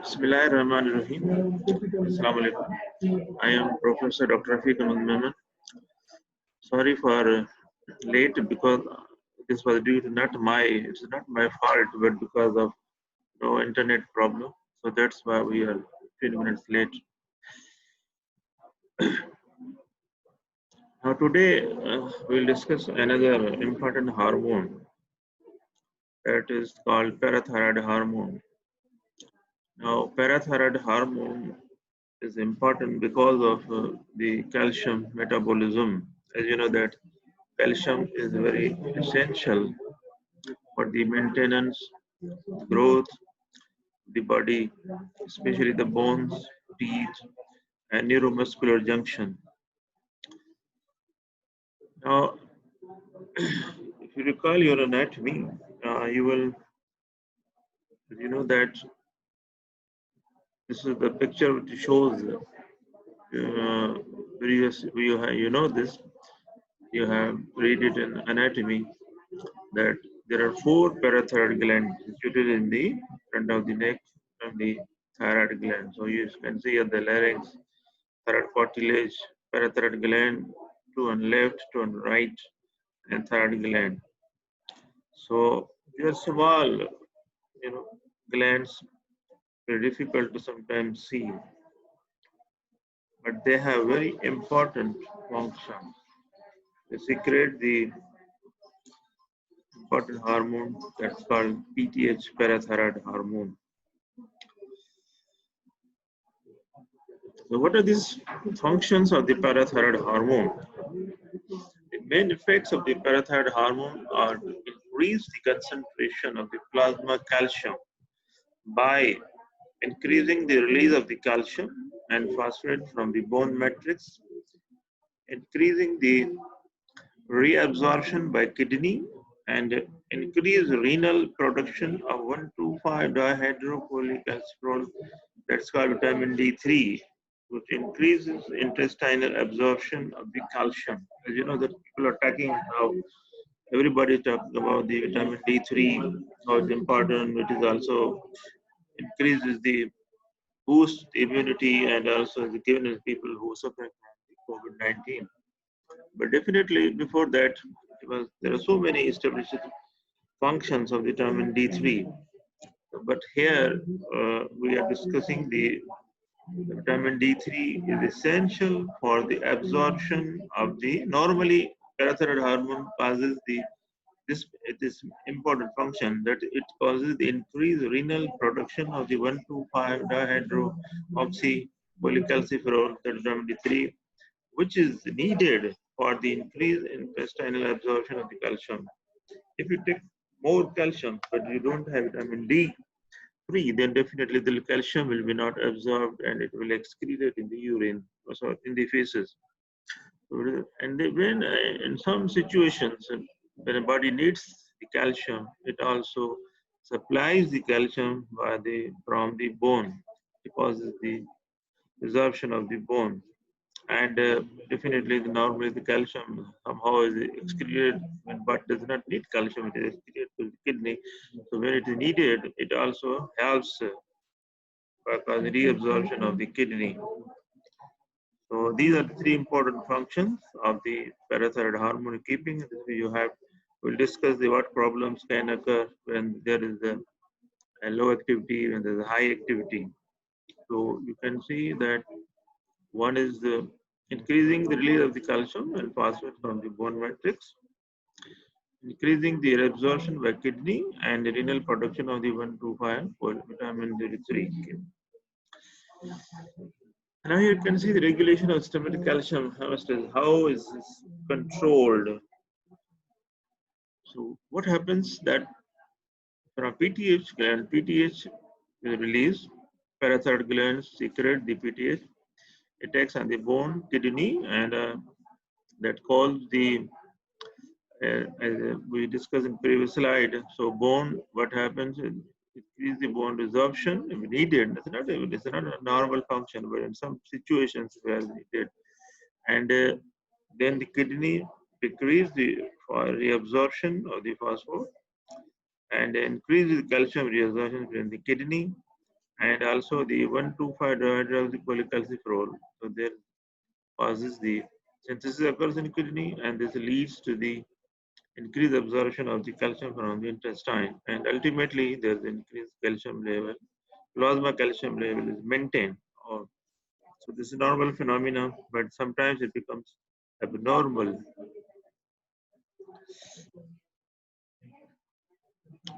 Bismillahirrahmanirrahim. Assalamu alaikum. I am Professor Dr. Rafique Memon. Sorry for late because this was due to it's not my fault, but because of no internet problem. So that's why we are 15 minutes late. Now today we'll discuss another important hormone that is called parathyroid hormone. Now parathyroid hormone is important because of the calcium metabolism. As you know that calcium is very essential for the maintenance, growth, the body, especially the bones, teeth, and neuromuscular junction. Now, if you recall your anatomy, you know that this is the picture which shows you know this. You have read it in anatomy that there are 4 parathyroid glands situated in the front of the neck and the thyroid gland. So you can see at the larynx, thyroid cartilage, parathyroid gland, 2 on left, 2 on right, and thyroid gland. So they are small, glands, very difficult to sometimes see, but they have very important functions. They secrete the important hormone that's called PTH, parathyroid hormone. So what are these functions of the parathyroid hormone? The main effects of the parathyroid hormone are to increase the concentration of the plasma calcium by increasing the release of the calcium and phosphate from the bone matrix, increasing the reabsorption by kidney, and increase renal production of 1,2,5-dihydropolycalciferol, that's called vitamin D3, which increases intestinal absorption of the calcium. As you know that people are talking now, everybody is talking about the vitamin D3, how it's important. It is also increases the boost immunity and also is given to people who suffer from COVID-19. But definitely before that, there are so many established functions of vitamin D3. But here we are discussing the vitamin D3 is essential for the absorption of the normally parathyroid hormone causes this important function that it causes the increased renal production of the 1,2,5-dihydroxypolycalciferol, that vitamin D3, which is needed for the increased intestinal absorption of the calcium. If you take more calcium but you don't have vitamin D3, then definitely the calcium will be not absorbed and it will excrete in the urine, also in the feces. And when in some situations, when a body needs the calcium, it also supplies the calcium from the bone. It causes the resorption of the bone. And definitely normally the calcium somehow is excreted but does not need calcium, it is excreted to the kidney. So when it is needed, it also helps by causing reabsorption of the kidney. So these are the 3 important functions of the parathyroid hormone keeping. We'll discuss what problems can occur when there is a low activity, when there is a high activity. So you can see that one is increasing the release of the calcium and phosphate from the bone matrix, increasing the absorption by kidney, and the renal production of the 1,2,5 vitamin D3. Now you can see the regulation of systemic calcium homeostasis. How is this controlled? So what happens that from PTH gland, PTH is released, parathyroid glands secrete the PTH. It acts on the bone, kidney, and that calls the, as we discussed in previous slide. So bone, what happens is increase the bone resorption if needed. It's not a normal function, but in some situations where needed. And then the kidney decrease the for reabsorption of the phosphorus and increased calcium reabsorption in the kidney, and also the 1,2,5-dihydroxycholecalciferol. So there causes the synthesis occurs in kidney, and this leads to the increased absorption of the calcium from the intestine, and ultimately there's increased calcium level. Plasma calcium level is maintained. So this is a normal phenomena, but sometimes it becomes abnormal.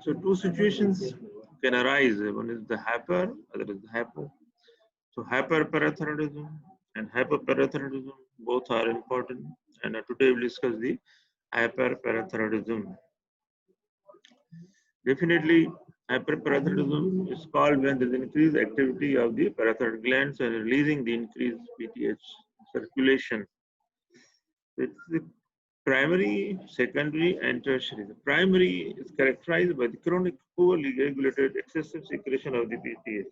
So two situations can arise. One is the hyper, other is the hypo. So hyperparathyroidism and hypoparathyroidism both are important, and today we'll discuss the hyperparathyroidism. Definitely, hyperparathyroidism is called when there is increased activity of the parathyroid glands and releasing the increased PTH circulation. It's the primary, secondary, and tertiary. The primary is characterized by the chronic, poorly regulated, excessive secretion of the PTH.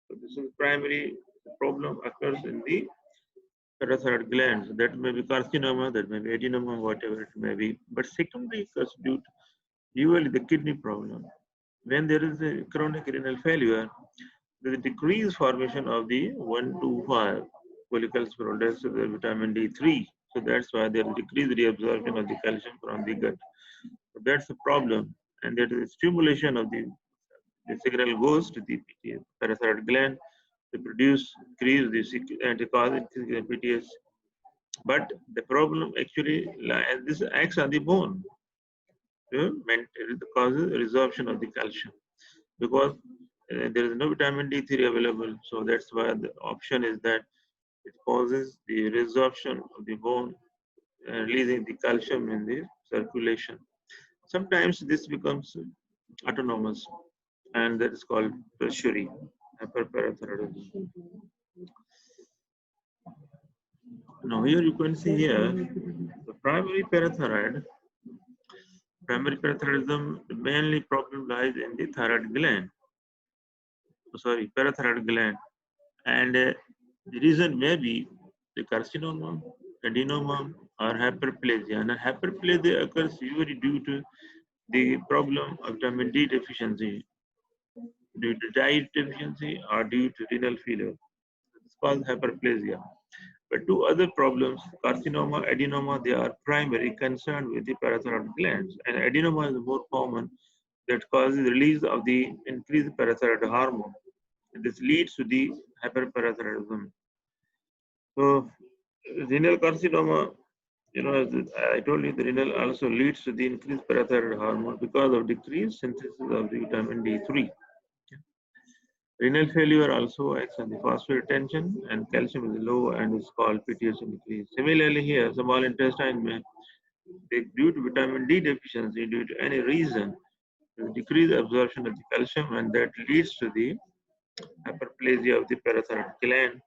So this is primary. The problem occurs in the parathyroid glands. That may be carcinoma, that may be adenoma, whatever it may be. But secondary occurs due to usually the kidney problem. When there is a chronic renal failure, there is a decreased formation of the 1,2,5 cholecalciferol, that's the vitamin D3. So that's why there is decreased reabsorption of the calcium from the gut. So that's the problem, and that is stimulation of the signal goes to the parathyroid gland to produce, increase the and to cause increase the PTH. But the problem actually, and this acts on the bone to causes resorption of the calcium, because there is no vitamin D3 available. So that's why the option is that it causes the resorption of the bone, releasing the calcium in the circulation. Sometimes this becomes autonomous, and that is called tertiary hyperparathyroidism. Now here you can see here the primary parathyroidism, the mainly problem lies in the thyroid gland. Sorry, parathyroid gland, and the reason may be the carcinoma, adenoma, or hyperplasia. And hyperplasia occurs usually due to the problem of vitamin D deficiency, due to diet deficiency, or due to renal failure. It's called hyperplasia. But two other problems, carcinoma, adenoma, they are primary concerned with the parathyroid glands. And adenoma is more common, that causes release of the increased parathyroid hormone. This leads to the hyperparathyroidism. So renal carcinoma, as I told you, the renal also leads to the increased parathyroid hormone because of decreased synthesis of the vitamin D3. Renal failure also acts on the phosphate retention, and calcium is low and is called PTH increase. Similarly here, small intestine may, due to vitamin D deficiency, due to any reason, decreased absorption of the calcium, and that leads to the hyperplasia of the parathyroid gland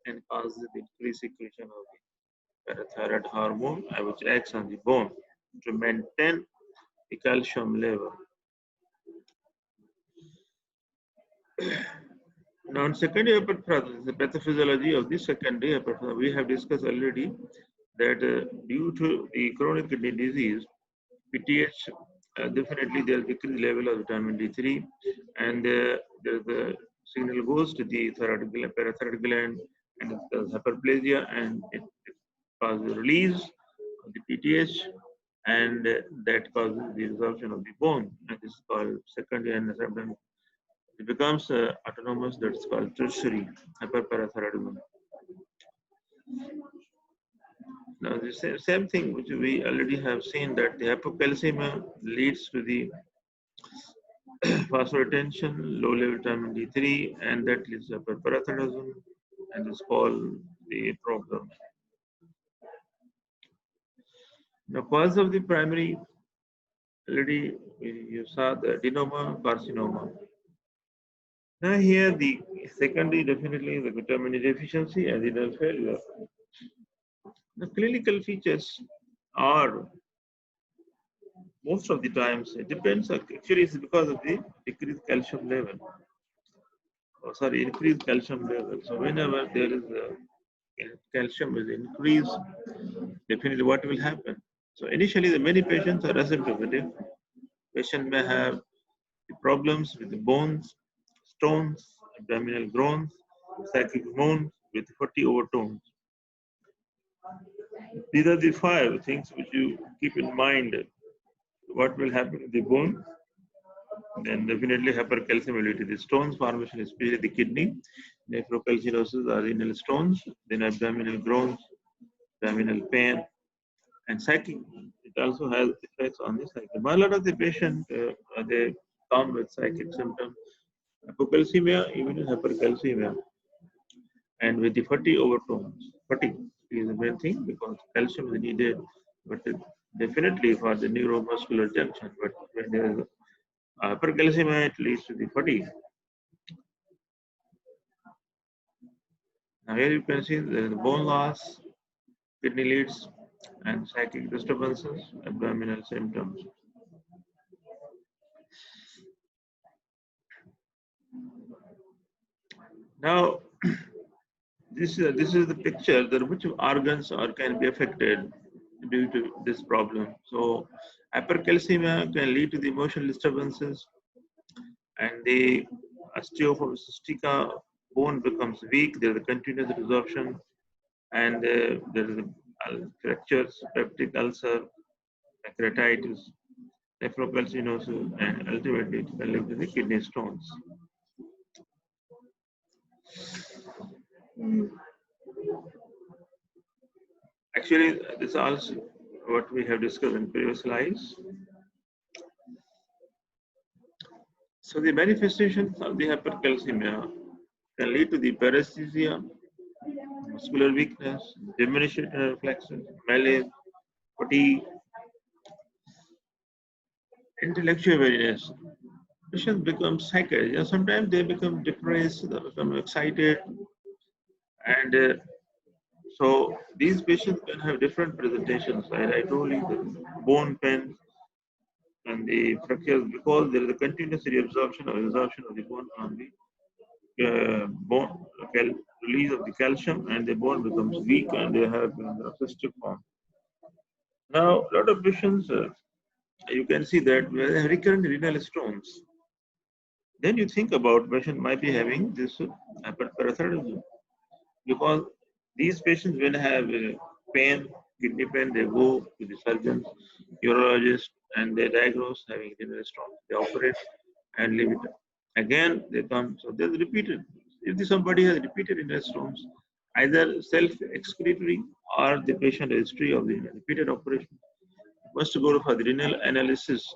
and causes the increased secretion of the parathyroid hormone, which acts on the bone to maintain the calcium level. Now, in secondary hyperparathyroidism, the pathophysiology of the secondary hyperparathyroidism, we have discussed already that due to the chronic kidney disease, PTH, definitely there is decreased level of vitamin D3, and the signal goes to the parathyroid gland, and it causes hyperplasia, and it causes release of the PTH, and that causes the resorption of the bone, and this is called secondary, and sometimes it becomes autonomous, that's called tertiary hyperparathyroidism. Now, the same thing which we already have seen, that the hypocalcemia leads to the phosphorus retention, low level vitamin D3, and that leads to hyperparathyroidism, and is called the problem. The cause of the primary, already you saw the adenoma, carcinoma. Now here the secondary definitely the vitamin D deficiency and renal failure. The clinical features are most of the times it depends. Actually, it's because of the decreased calcium level. Increased calcium level. So whenever there is calcium is increased, definitely what will happen? So initially, the many patients are asymptomatic. Patient may have problems with the bones, stones, abdominal groans, psychic moans with 40 overtones. These are the 5 things which you keep in mind. What will happen to the bone? Then definitely hypercalciumability. The stones formation, especially the kidney, nephrocalcinosis or renal stones, then abdominal groans, abdominal pain, and psychic. It also has effects on the psychic. But a lot of the patient, they come with psychic symptoms, hypocalcemia, even hypercalcemia, and with the fatigue overtones. Fatigue is the main thing because calcium is needed, but definitely for the neuromuscular junction. But when there is hypercalcemia, it leads to the fatigue. Now here you can see there is bone loss, kidney leads, and psychic disturbances, abdominal symptoms. Now this is the picture that which organs are can be affected due to this problem. So hypercalcemia can lead to the emotional disturbances, and the osteophysitica bone becomes weak. There is a continuous resorption, and there is a fractures, peptic ulcer, pancreatitis, nephrocalcinosis, and ultimately it can lead to the kidney stones. Actually, this is also what we have discussed in previous slides. So the manifestations of the hypercalcemia can lead to the paresthesia, muscular weakness, diminished reflexes, malaise, fatigue, intellectual weariness. Patients become psychotic. Sometimes they become depressed, they become excited, and so these patients can have different presentations. I told you the bone pain and the fractures because there is a continuous reabsorption or resorption of the bone on the release of the calcium, and the bone becomes weak and they have a cystic form. Now, a lot of patients, you can see that when they have recurrent renal stones, then you think about patient might be having this hyperparathyroidism because these patients when have pain, kidney pain, they go to the surgeons, urologist, and they diagnose having renal stone. They operate and leave it. Again, they come. So there's repeated. If somebody has repeated renal stones, either self-excretory or the patient history of the repeated operation, must go for the renal analysis,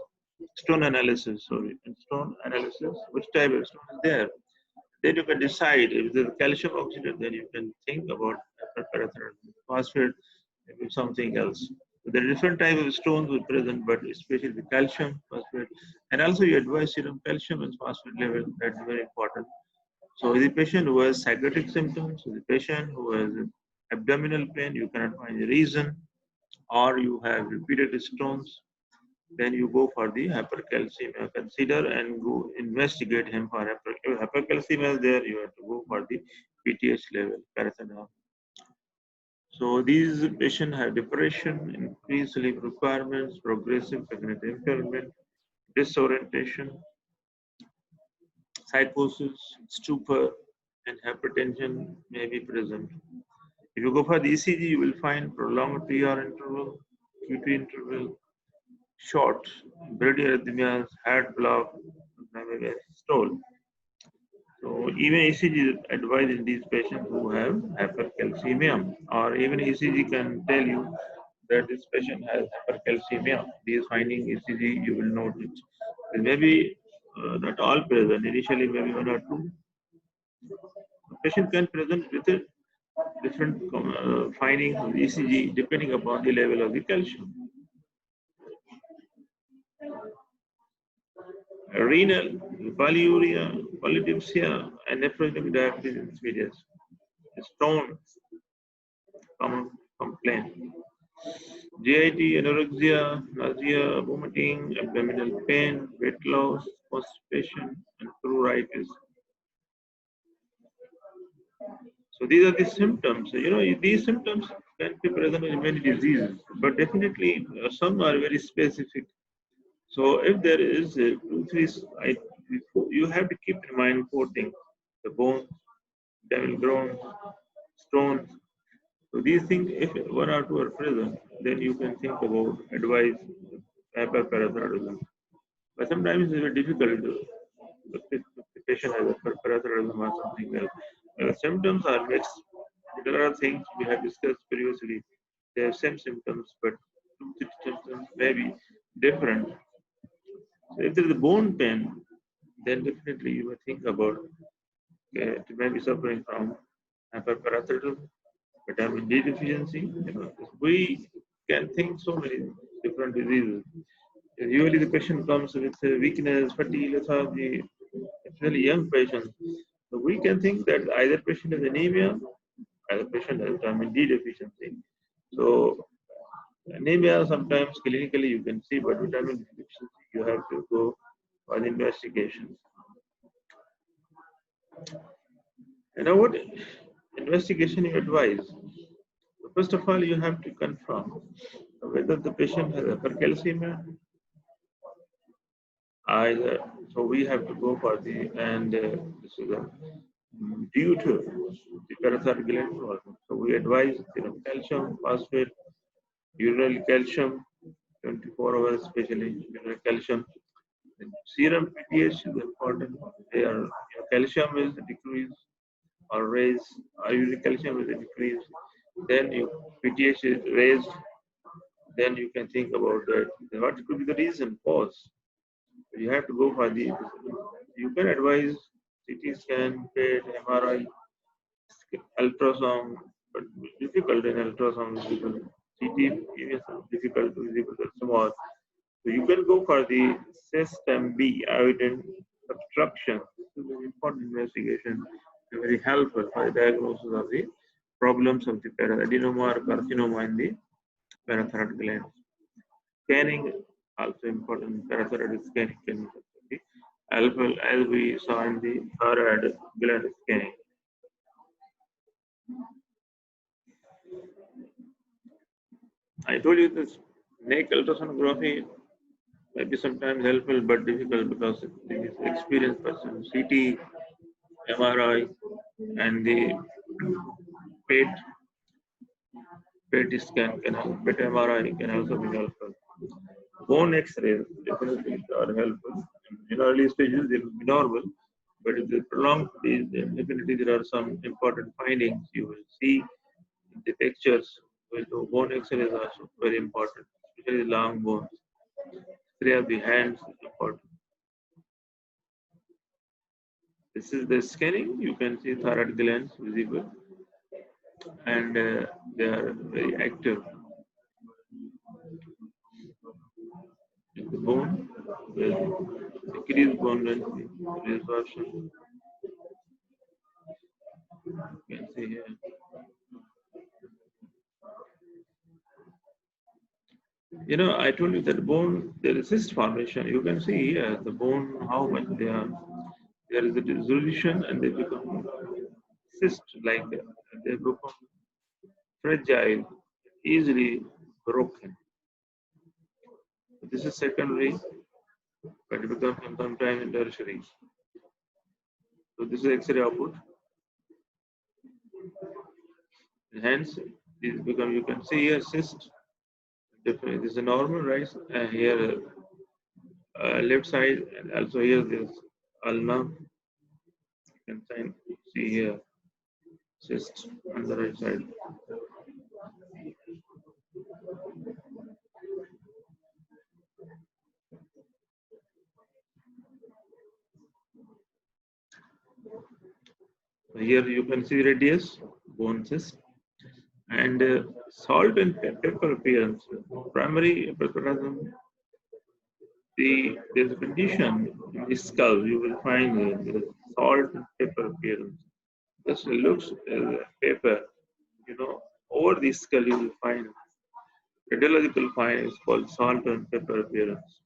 stone analysis, which type of stone is there. Then you can decide if there's calcium oxidant, then you can think about hyperparathyroidism. Phosphate, maybe something else. So there are different types of stones will present, but especially the calcium, phosphate, and also you advise serum calcium and phosphate level. That's very important. So the patient who has psychotic symptoms, the patient who has abdominal pain, you cannot find a reason, or you have repeated stones, then you go for the hypercalcemia. Consider and go investigate him for hypercalcemia. There you have to go for the PTH level, paracetamol. So these patients have depression, increased sleep requirements, progressive cognitive impairment, disorientation, psychosis, stupor, and hypertension may be present. If you go for the ECG, you will find prolonged PR interval, QT interval, short, bradyarrhythmias, heart block, stall. So even ECG is advised in these patients who have hypercalcemia, or even ECG can tell you that this patient has hypercalcemia. These finding ECG, you will note it. Maybe not all present, initially maybe 1 or 2. The patient can present with a different findings of ECG depending upon the level of the calcium. Renal, polyuria, polydipsia, and nephrotic diabetes insipidus. Stone, common complaint. GIT, anorexia, nausea, vomiting, abdominal pain, weight loss, constipation, and pruritus. So these are the symptoms. You know, these symptoms can be present in many diseases, but definitely some are very specific. So if there is two, three, you have to keep in mind four things: the bones, devil grown, stones. So these things, if one or two are present, then you can think about advice hyperparathyroidism. But sometimes it's very difficult to if the patient has a parathyroidism or something else. Symptoms are mixed. There are things we have discussed previously. They have same symptoms, but two, three symptoms may be different. So if there is a bone pain, then definitely you may think about you may be suffering from hyperparathyroidism, vitamin D deficiency. We can think so many different diseases. Usually the patient comes with weakness, fatigue, lethargy, especially young patients. So we can think that either patient has anemia, either patient has vitamin D deficiency. So anemia sometimes clinically you can see, but vitamin D deficiency you have to go for the investigation. You know what investigation you advise? First of all, you have to confirm whether the patient has hypercalcemia. Either, so we have to go for the and this is a due to the parathyroid gland problem. So we advise calcium, phosphate, urinary calcium, 24 hours, especially urinary calcium. And serum PTH is important. There, calcium is decreased or raised, or uric calcium is decreased. Then your PTH is raised. Then you can think about that. What could be the reason? Cause. You have to go for the. You can advise CT scan, PET, MRI, ultrasound, but difficult in ultrasound because CT is difficult to visible small. So you can go for the system B, iodine obstruction. This is an important investigation, very helpful for the diagnosis of the problems of the paradenoma or carcinoma in the parathyroid gland. Scanning also important. Parathyroid scanning can be helpful as we saw in the thyroid gland scanning. I told you this neck ultrasonography may be sometimes helpful but difficult because the experienced person, CT, MRI, and the PET, PET scan can help, PET MRI can also be helpful. Bone X-rays definitely are helpful. In early stages, they will be normal, but if they prolong these, then definitely there are some important findings you will see in the pictures. So bone X-ray is also very important, especially long bones. X-ray of the hands is important. This is the scanning. You can see thyroid glands visible, and they are very active. In the bone, with decreased bone density, resorption. You can see here. I told you that bone, there is cyst formation. You can see here the bone, how much they are. There is a dissolution and they become cyst like that. They become fragile, easily broken. This is secondary, but it becomes sometime in tertiary. So this is X-ray output. And hence, this become, you can see here cyst. This is a normal, right? Here left side, and also here this ulna. You can see here cyst on the right side. Here you can see radius, bone cyst, and salt and pepper appearance. Primary hyperparathyroidism. There's a condition in the skull. You will find there is salt and pepper appearance. This looks paper. Over the skull you will find radiological find is called salt and pepper appearance.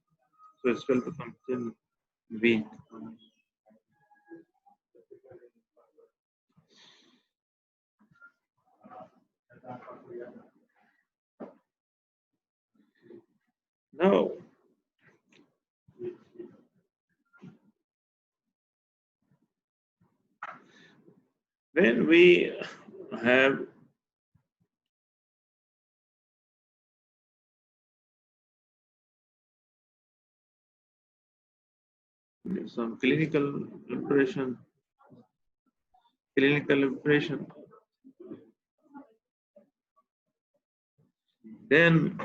So skull becomes thin, weak. Now, when we have some clinical impression, then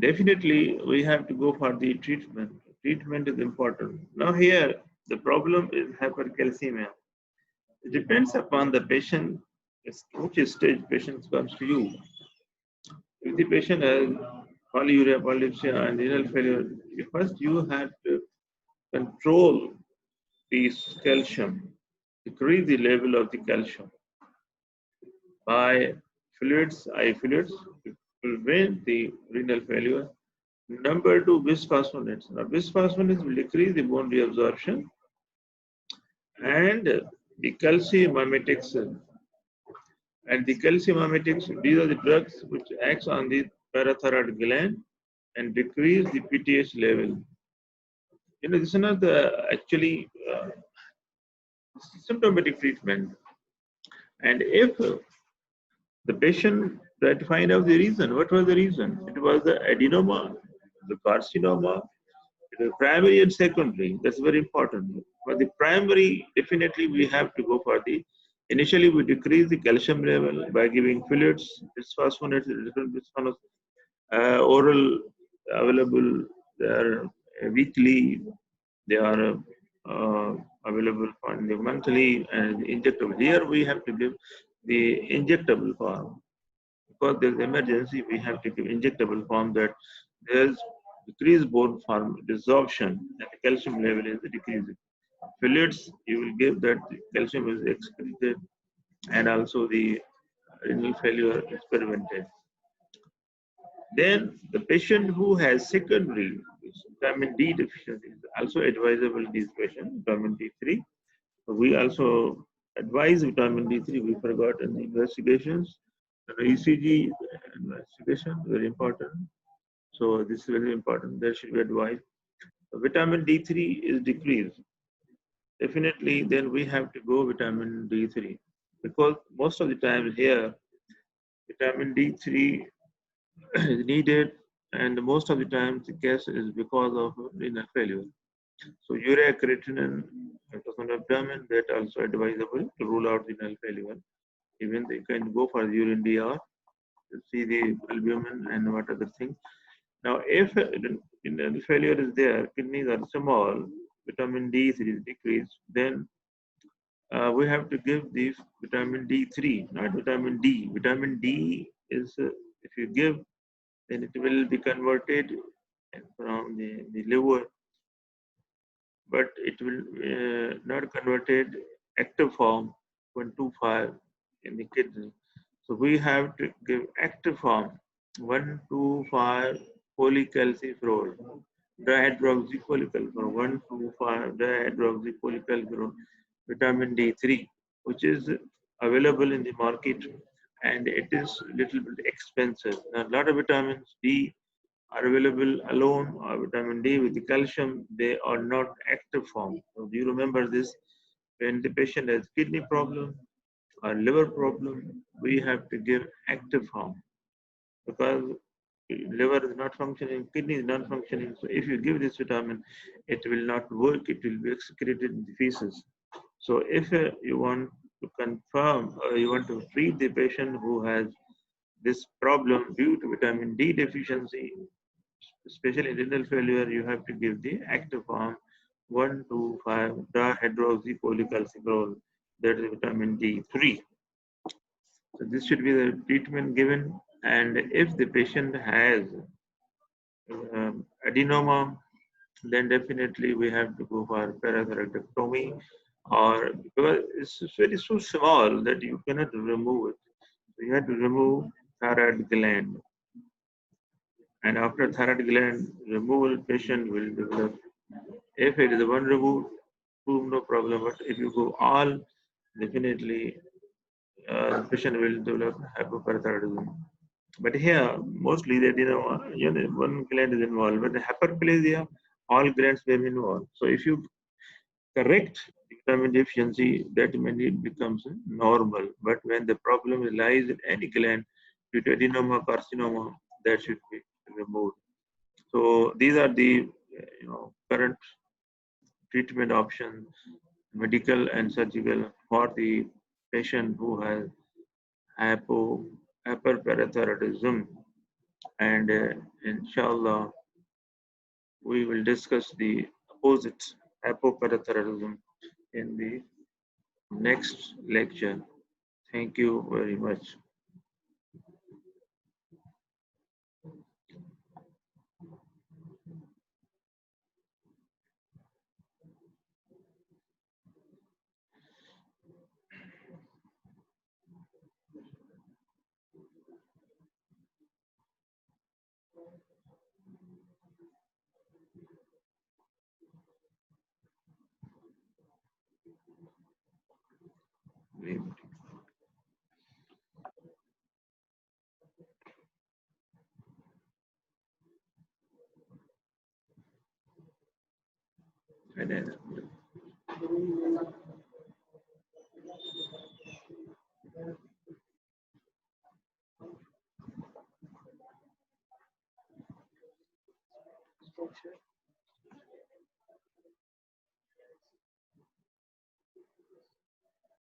definitely we have to go for the treatment. Treatment is important. Now here, the problem is hypercalcemia. It depends upon the patient, which stage patient comes to you. If the patient has polyuria, polypsia, and renal failure, first you have to control the calcium, decrease the level of the calcium by fluids, eye fluids, to prevent the renal failure. Number two, bisphosphonates. Now, bisphosphonates will decrease the bone reabsorption and the calcium mimetics. And the calcium mimetics, these are the drugs which acts on the parathyroid gland and decrease the PTH level. You know, this is not the actually symptomatic treatment. And if the patient tried to find out the reason, what was the reason? It was the adenoma, the carcinoma, the primary and secondary. That's very important. For the primary, definitely we have to go for the. Initially, we decrease the calcium level by giving fluids, bisphosphonates, different bisphosphonates, oral available. They are weekly. They are available for the monthly and injectable. Here we have to give the injectable form because there's emergency. We have to give injectable form that there's decreased bone form resorption and the calcium level is decreasing. Fluids, you will give that the calcium is excreted and also the renal failure is prevented. Then the patient who has secondary vitamin D deficiency is also advisable. This patient, vitamin D3. We also advise vitamin D3. We forgot in the investigations. ECG investigation, very important. So this is very important. There should be advice. Vitamin D3 is decreased. Definitely, then we have to go vitamin D3 because most of the time here, vitamin D3 is needed, and most of the time the case is because of renal failure. So urea creatinine, abdomen, that also advisable to rule out renal failure. Even they can go for the urine DR to see the albumin and what other things. Now, if renal failure is there, kidneys are small, vitamin D is decreased, then we have to give the vitamin D3, not vitamin D. Vitamin D is, if you give, then it will be converted from the liver, but it will not converted active form 125 in the kidney. So we have to give active form 125 polycalciferol, dihydroxycholesterol, 125 dihydroxycholesterol, vitamin D3, which is available in the market and it is little bit expensive. Now, a lot of vitamins D are available alone or vitamin D with the calcium, they are not active form. So do you remember this? When the patient has kidney problem or liver problem, we have to give active form because liver is not functioning, kidney is not functioning. So if you give this vitamin, it will not work, it will be excreted in the feces. So if you want to confirm or you want to treat the patient who has this problem due to vitamin D deficiency, especially in renal failure, you have to give the active form 125 dihydroxycholecalciferol, that is vitamin D3. So this should be the treatment given. And if the patient has adenoma, then definitely we have to go for parathyroidectomy, or because it's very so small that you cannot remove it. So you have to remove thyroid gland. And after thyroid gland removal, patient will develop. If it is one removed, no problem. But if you go all, definitely the patient will develop hypoparathyroidism. But here, mostly they didn't one gland is involved. But the hyperplasia, all glands may be involved. So if you correct vitamin deficiency, that means it becomes normal. But when the problem lies in any gland, due to adenoma, carcinoma, that should be removed. So these are the current treatment options, medical and surgical, for the patient who has hyperparathyroidism. And inshallah, we will discuss the opposite, hypoparathyroidism, in the next lecture. Thank you very much. And then,